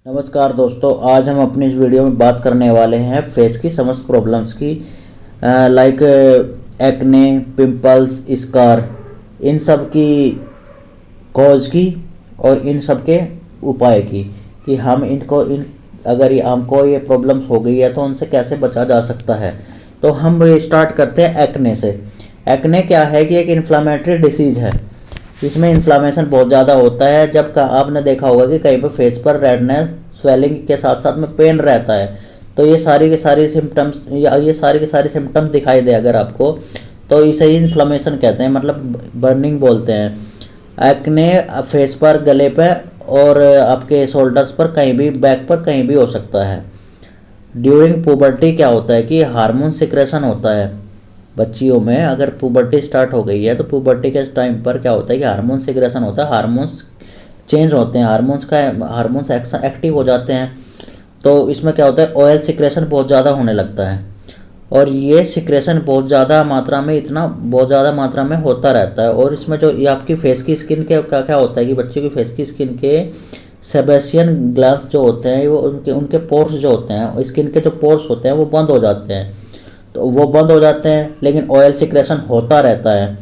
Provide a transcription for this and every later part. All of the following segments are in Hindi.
नमस्कार दोस्तों, आज हम अपनी इस वीडियो में बात करने वाले हैं फेस की समस्त प्रॉब्लम्स की, लाइक एक्ने, पिंपल्स, स्कार, इन सब की कॉज की और इन सब के उपाय की, कि हम अगर हमको ये प्रॉब्लम्स हो गई है तो उनसे कैसे बचा जा सकता है। तो हम स्टार्ट करते हैं एक्ने से। एक्ने क्या है कि एक इन्फ्लामेटरी डिसीज़ है। इसमें इन्फ्लामेशन बहुत ज़्यादा होता है। जब का आपने देखा होगा कि कहीं पर फेस पर रेडनेस, स्वेलिंग के साथ साथ में पेन रहता है, तो ये सारी की सारी सिम्टम्स या ये सारी की सारी सिम्टम्स दिखाई दे अगर आपको, तो इसे ही इन्फ्लामेशन कहते हैं, मतलब बर्निंग बोलते हैं। एक्ने फेस पर, गले पे और आपके शोल्डर्स पर, कहीं भी, बैक पर, कहीं भी हो सकता है। ड्यूरिंग पुबर्टी क्या होता है कि हार्मोन सिक्रेशन होता है बच्चियों में। अगर पुबर्टी स्टार्ट हो गई है तो पुबर्टी के टाइम पर क्या होता है कि हार्मोन सिक्रेशन होता है, हार्मोन्स चेंज होते हैं, हार्मोन्स एक्टिव हो जाते हैं। तो इसमें क्या होता है, ऑयल सिक्रेशन बहुत ज़्यादा होने लगता है, और ये सिक्रेशन बहुत ज़्यादा मात्रा में होता रहता है। और इसमें जो ये आपकी फेस की स्किन के क्या क्या होता है कि बच्चों की फेस की स्किन के सेबेशियन ग्लैंड्स जो होते हैं, वो उनके पोर्स जो होते हैं, स्किन के जो पोर्स होते हैं वो बंद हो जाते हैं। तो वो बंद हो जाते हैं, लेकिन ऑयल सिक्रेशन होता रहता है।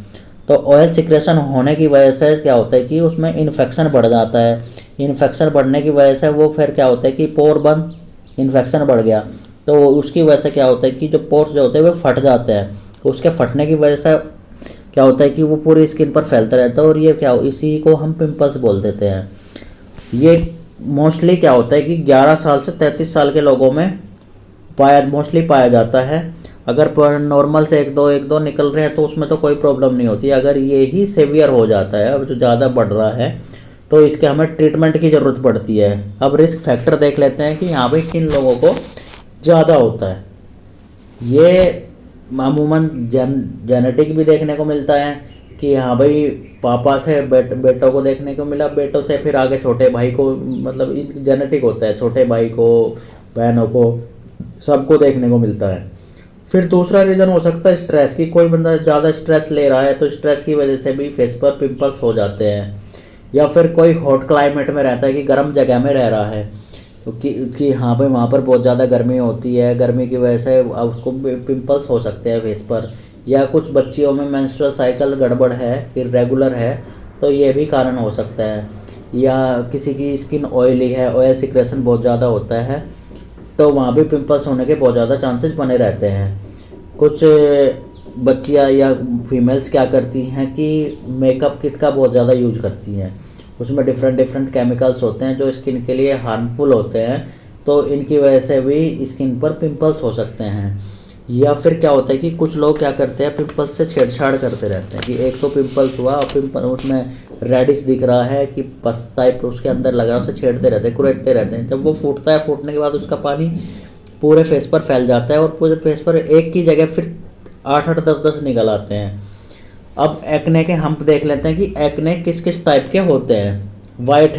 तो ऑयल सिक्रेशन होने की वजह से क्या होता है कि उसमें इन्फेक्शन बढ़ जाता है। इन्फेक्शन बढ़ने की वजह से वो फिर क्या होता है कि पोर बंद, इन्फेक्शन बढ़ गया, तो उसकी वजह से क्या होता है कि जो पोर्स जो होते हैं वो फट जाते हैं। तो उसके फटने की वजह से क्या होता है कि वो पूरी स्किन पर फैलता रहता है, और ये क्या, इसी को हम पिंपल्स बोल देते हैं। ये मोस्टली क्या होता है कि 11 साल से 33 साल के लोगों में मोस्टली पाया जाता है। अगर नॉर्मल से एक दो निकल रहे हैं तो उसमें तो कोई प्रॉब्लम नहीं होती। अगर ये ही सेवियर हो जाता है, अब जो ज़्यादा बढ़ रहा है, तो इसके हमें ट्रीटमेंट की ज़रूरत पड़ती है। अब रिस्क फैक्टर देख लेते हैं कि यहाँ पे किन लोगों को ज़्यादा होता है। ये अमूमन जेनेटिक भी देखने को मिलता है कि हाँ भाई, पापा से बेटों को देखने को मिला, बेटों से फिर आगे छोटे भाई को, मतलब जेनेटिक होता है, छोटे भाई को, बहनों को, सबको देखने को मिलता है। फिर दूसरा रीज़न हो सकता है स्ट्रेस की। कोई बंदा ज़्यादा स्ट्रेस ले रहा है तो स्ट्रेस की वजह से भी फेस पर पिंपल्स हो जाते हैं। या फिर कोई हॉट क्लाइमेट में रहता है कि गर्म जगह में रह रहा है, कि हाँ भाई वहाँ पर बहुत ज़्यादा गर्मी होती है, गर्मी की वजह से उसको पिंपल्स हो सकते हैं फेस पर। या कुछ बच्चियों में मेंस्ट्रुअल साइकिल गड़बड़ है, इरेगुलर है, तो ये भी कारण हो सकता है। या किसी की स्किन ऑयली है, ऑयल सिक्रेशन बहुत ज़्यादा होता है, तो वहाँ भी पिंपल्स होने के बहुत ज़्यादा चांसेस बने रहते हैं। कुछ बच्चियाँ या फीमेल्स क्या करती हैं कि मेकअप किट का बहुत ज़्यादा यूज करती हैं। उसमें डिफरेंट डिफरेंट केमिकल्स होते हैं जो स्किन के लिए हार्मफुल होते हैं, तो इनकी वजह से भी स्किन पर पिंपल्स हो सकते हैं। या फिर क्या होता है कि कुछ लोग क्या करते हैं, पिंपल्स से छेड़छाड़ करते रहते हैं कि एक तो पिंपल्स हुआ और पिंपल उसमें रेडिश दिख रहा है कि पस टाइप उसके अंदर लग रहा है, उसे छेड़ते रहते हैं, कुरेदते रहते हैं। जब वो फूटता है, फूटने के बाद उसका पानी पूरे फेस पर फैल जाता है, और पूरे फेस पर एक की जगह फिर 8-8 10-10 निकल आते हैं। अब एक्ने के हम देख लेते हैं कि एक्ने किस किस टाइप के होते हैं। वाइट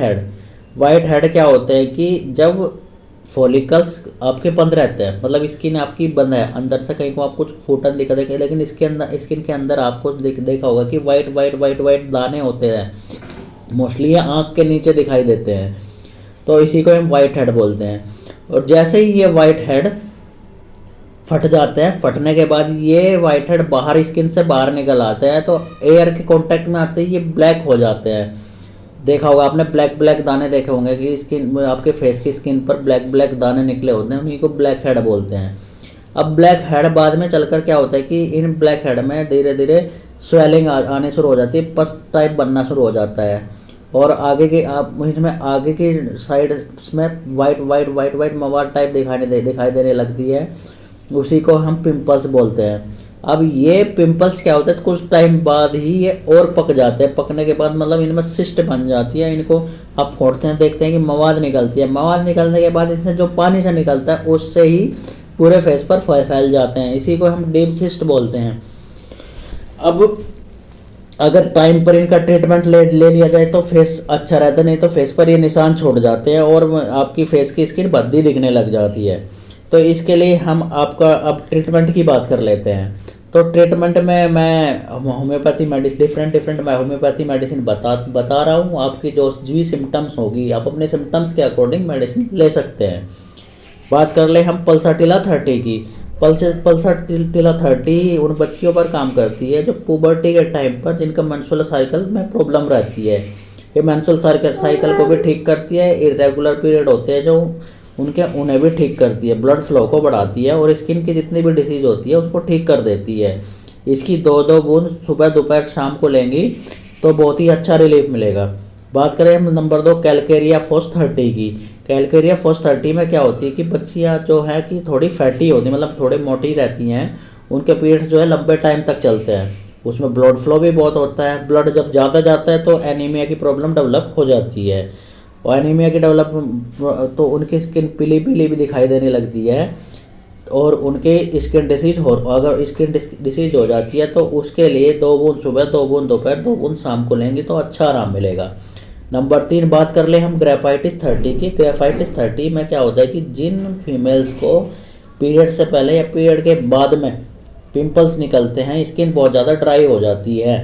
हेड क्या होते हैं कि जब फॉलिकल्स आपके बंद रहते हैं, मतलब स्किन आपकी बंद है, अंदर से कहीं को आप कुछ फूटन दिखा देखे, लेकिन इसके अंदर, स्किन के अंदर आपको देखा होगा कि वाइट वाइट वाइट वाइट दाने होते हैं। मोस्टली ये आँख के नीचे दिखाई देते हैं, तो इसी को हम वाइट हेड बोलते हैं। और जैसे ही ये वाइट हेड फट जाते हैं, फटने के बाद ये वाइट हेड बाहर, स्किन से बाहर निकल आते हैं, तो एयर के कांटेक्ट में आते ही ये ब्लैक हो जाते हैं। देखा होगा आपने, ब्लैक ब्लैक दाने देखे होंगे कि स्किन, आपके फेस की स्किन पर ब्लैक ब्लैक दाने निकले होते हैं, उन्हीं को ब्लैक हेड बोलते हैं। अब ब्लैक हेड बाद में चलकर क्या होता है कि इन ब्लैक हेड में धीरे धीरे स्वेलिंग आने शुरू हो जाती है, पस टाइप बनना शुरू हो जाता है, और आगे के आप इसमें आगे की साइड में वाइट वाइट वाइट वाइट मवाद टाइप दिखाई देने लगती है। उसी को हम पिंपल्स बोलते हैं। अब ये पिंपल्स क्या होता है, कुछ टाइम बाद ही ये और पक जाते हैं। पकने के बाद मतलब इनमें सिस्ट बन जाती है, इनको आप खोदते हैं, देखते हैं कि मवाद निकलती है। मवाद निकलने के बाद इसमें जो पानी से निकलता है उससे ही पूरे फेस पर फैल जाते हैं। इसी को हम डीप सिस्ट बोलते हैं। अब अगर टाइम पर इनका ट्रीटमेंट ले लिया जाए तो फेस अच्छा रहता है, नहीं तो फेस पर ये निशान छोड़ जाते हैं और आपकी फेस की स्किन भद्दी दिखने लग जाती है। तो इसके लिए हम आपका अब ट्रीटमेंट की बात कर लेते हैं। तो ट्रीटमेंट में मैं होम्योपैथी मेडिसिन डिफरेंट मैं होम्योपैथी मेडिसिन बता रहा हूँ। आपकी जो भी सिम्टम्स होगी आप अपने सिम्टम्स के अकॉर्डिंग मेडिसिन ले सकते हैं। बात कर ले हम पल्साटिला 30 की। पल्साटिला 30 उन बच्चियों पर काम करती है जो पुबर्टी के टाइम पर जिनका मेंस्ट्रुअल साइकिल में प्रॉब्लम रहती है। ये मेंस्ट्रुअल साइकिल को भी ठीक करती है, इरेगुलर पीरियड होते हैं जो उन्हें भी ठीक करती है, ब्लड फ्लो को बढ़ाती है और स्किन की जितनी भी डिसीज होती है उसको ठीक कर देती है। इसकी 2-2 बूंद सुबह दोपहर शाम को लेंगी तो बहुत ही अच्छा रिलीफ मिलेगा। बात करें हम नंबर 2 कैलकेरिया फॉस 30 की। कैलकेरिया फॉस 30 में क्या होती है कि बच्चियाँ जो है कि थोड़ी फैटी होती है, मतलब थोड़े मोटी रहती हैं, उनके पीरियड्स जो है लंबे टाइम तक चलते हैं, उसमें ब्लड फ्लो भी बहुत होता है। ब्लड जब ज़्यादा जाता है तो एनीमिया की प्रॉब्लम डेवलप हो जाती है और एनीमिया की डेवलप तो उनकी स्किन पीली पीली भी दिखाई देने लगती है और उनके स्किन डिसीज हो, अगर स्किन डिसीज हो जाती है तो उसके लिए 2 बूंद सुबह 2 बूंद दोपहर 2 बूंद शाम को लेंगे तो अच्छा आराम मिलेगा। नंबर 3 बात कर ले हम ग्रेफाइटिस 30 की। ग्रेफाइटिस 30 में क्या होता है कि जिन फीमेल्स को पीरियड से पहले या पीरियड के बाद में पिंपल्स निकलते हैं, स्किन बहुत ज़्यादा ड्राई हो जाती है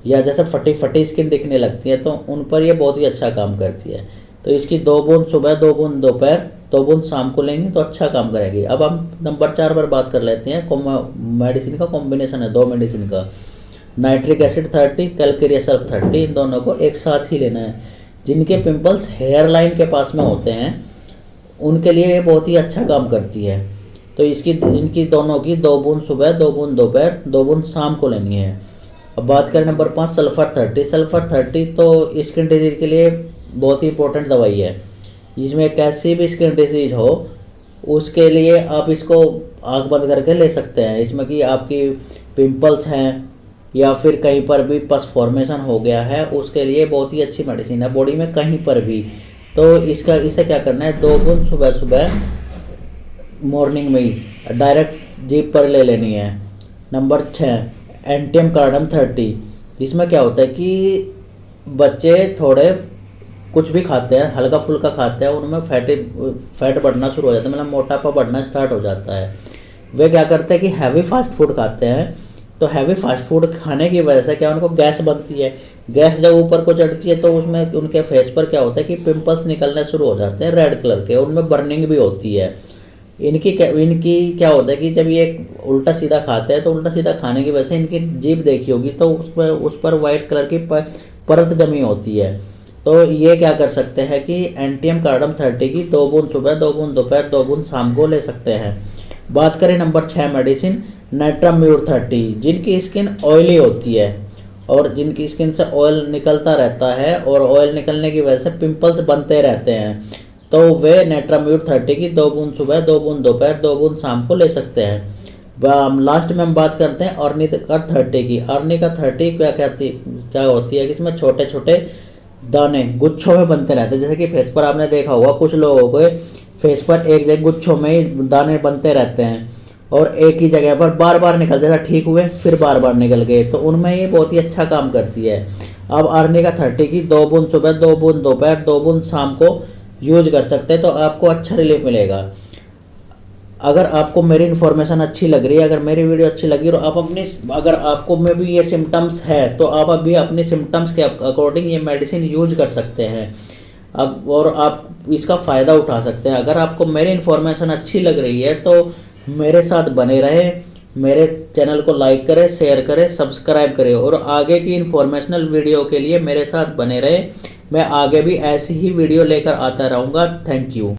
या जैसे फटी फटी स्किन दिखने लगती है, तो उन पर ये बहुत ही अच्छा काम करती है। तो इसकी 2 बूंद सुबह 2 बूंद दोपहर 2 बूंद शाम को लेंगे तो अच्छा काम करेगी। अब हम नंबर 4 पर बात कर लेते हैं। मेडिसिन का कॉम्बिनेशन है 2 मेडिसिन का, नाइट्रिक एसिड 30 कैलकेरिया सल्फ 30, इन दोनों को एक साथ ही लेना है। जिनके पिंपल्स हेयर लाइन के पास में होते हैं उनके लिए ये बहुत ही अच्छा काम करती है। तो इनकी दोनों की 2 बूंद सुबह 2 बूंद दोपहर 2 बूंद शाम को लेनी है। अब बात करें नंबर 5 सल्फर 30। सल्फर 30 तो स्किन डिजीज के लिए बहुत ही इंपॉर्टेंट दवाई है। इसमें कैसी भी स्किन डिजीज हो उसके लिए आप इसको आँख बंद करके ले सकते हैं। इसमें कि आपकी पिंपल्स हैं या फिर कहीं पर भी पस फॉर्मेशन हो गया है उसके लिए बहुत ही अच्छी मेडिसिन है, बॉडी में कहीं पर भी। तो इसे क्या करना है, 2 बूंद सुबह सुबह मॉर्निंग में ही डायरेक्ट जीभ पर ले लेनी है। नंबर 6 एंटियम कार्डम 30। इसमें क्या होता है कि बच्चे थोड़े कुछ भी खाते हैं, हल्का फुल्का खाते हैं, उनमें फैट बढ़ना शुरू हो जाता है, मतलब मोटापा बढ़ना स्टार्ट हो जाता है। वे क्या करते हैं कि हैवी फास्ट फूड खाते हैं। तो हैवी फास्ट फूड खाने की वजह से क्या उनको गैस बनती है। गैस जब ऊपर को चढ़ती है तो उसमें उनके फेस पर क्या होता है कि पिंपल्स निकलने शुरू हो जाते हैं रेड कलर के, उनमें बर्निंग भी होती है। इनकी क्या होता है कि जब ये उल्टा सीधा खाते हैं तो उल्टा सीधा खाने की वजह से इनकी जीभ देखी होगी तो उस पर वाइट कलर की परत जमी होती है। तो ये क्या कर सकते हैं कि एंटियम कार्डम 30 की 2 बूंद सुबह 2 बूंद दोपहर 2 बूंद शाम को ले सकते हैं। बात करें नंबर 6 मेडिसिन नाइट्राम्यूर 30। जिनकी स्किन ऑयली होती है और जिनकी स्किन से ऑयल निकलता रहता है और ऑयल निकलने की वजह से पिंपल्स बनते रहते हैं तो वे नाइट्राम्यूर 30 की 2 बूंद सुबह 2 बूंद दोपहर 2 बूंद शाम को ले सकते हैं। लास्ट में हम बात करते हैं अर्निका 30 की। अर्निका 30 क्या होती है कि इसमें छोटे छोटे दाने गुच्छों में बनते रहते हैं। जैसे कि फेस पर आपने देखा होगा कुछ लोगों को फेस पर एक जगह गुच्छों में ही दाने बनते रहते हैं और एक ही जगह पर बार बार निकल जाता, ठीक हुए फिर बार बार निकल गए, तो उनमें ये बहुत ही अच्छा काम करती है। अब अर्निका 30 की 2 बूंद सुबह 2 बूंद दोपहर 2 बूंद शाम को यूज कर सकते हैं तो आपको अच्छा रिलीफ मिलेगा। अगर आपको मेरी इन्फॉर्मेशन अच्छी लग रही है, अगर मेरी वीडियो अच्छी लगी और अगर आपको में भी ये सिम्टम्स है तो आप अभी अपने सिम्टम्स के अकॉर्डिंग ये मेडिसिन यूज कर सकते हैं अब और आप इसका फ़ायदा उठा सकते हैं। अगर आपको मेरी इन्फॉर्मेशन अच्छी लग रही है तो मेरे साथ बने रहे, मेरे चैनल को लाइक करें, शेयर करें, सब्सक्राइब करें और आगे की इन्फॉर्मेशनल वीडियो के लिए मेरे साथ बने रहे। मैं आगे भी ऐसी ही वीडियो लेकर आता रहूँगा। Thank you.